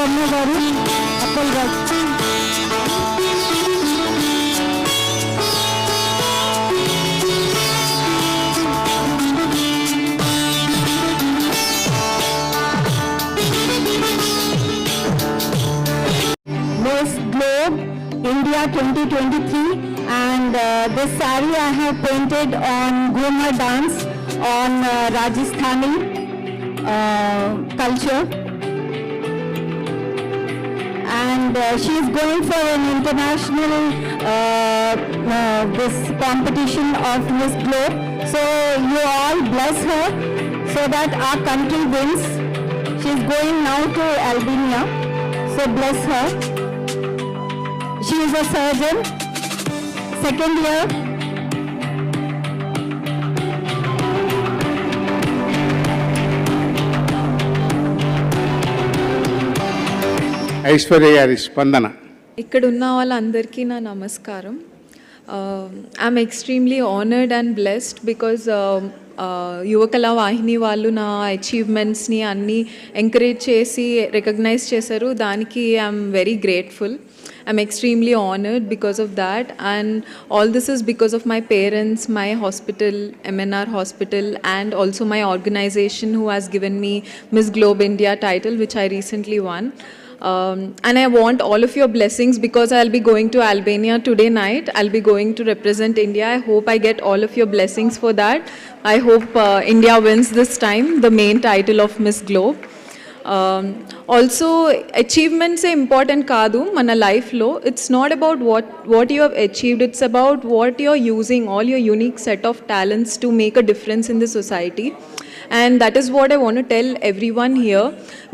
Aparna garu, Appal garu. Miss Globe India 2023, and this saree I have painted on Ghumar dance on Rajasthani culture, and she is going for an international this competition of Miss Globe. So you all bless her so that our country wins. She is going now to Albania, so bless her. She is a surgeon, second year. Aishwarya గారి స్పందన. ఇక్కడ ఉన్న వాళ్ళందరికీ నా నమస్కారం. I'm extremely honoured and blessed because Yuvakala Vahini వాళ్ళు నా అచీవ్మెంట్స్ని అన్నీ ఎంకరేజ్ చేసి రికగ్నైజ్ చేశారు. దానికి I'm very grateful. I'm extremely honored because of that, and all this is because of my parents, my hospital, MNR Hospital, and also my organization who has given me Miss Globe India title, which I recently won. And I want all of your blessings because I'll be going to Albania today night. I'll be going to represent India. I hope I get all of your blessings for that. I hope India wins this time the main title of Miss Globe. Also, achievements are important kaadu mana life lo. It's not about what you have achieved, it's about what you're using all your unique set of talents to make a difference in the society. And that is what I want to tell everyone here,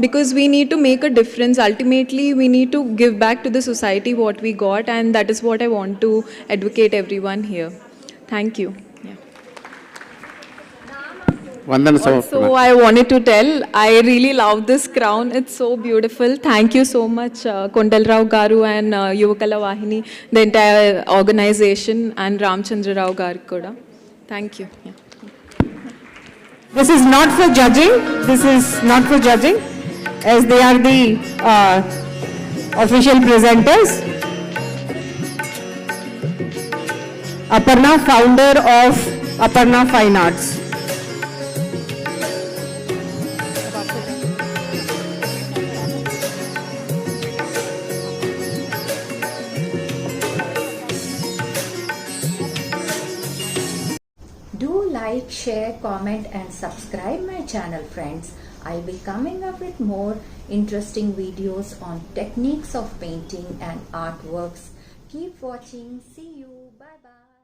because we need to make a difference. Ultimately, we need to give back to the society what we got, and that is what I want to advocate everyone here. Thank you. Also, I wanted to tell, I really love this crown. It's so beautiful. Thank you so much, Kondalrao Garu and Yuvakala Vahini, the entire organization, and Ramchandra Rao Garu Koda. Thank you. Yeah. This is not for judging. This is not for judging, as they are the official presenters. Aparna, founder of Aparna Fine Arts. Do like, share, comment and subscribe my channel, friends. I'll be coming up with more interesting videos on techniques of painting and artworks. Keep watching. See you. Bye bye.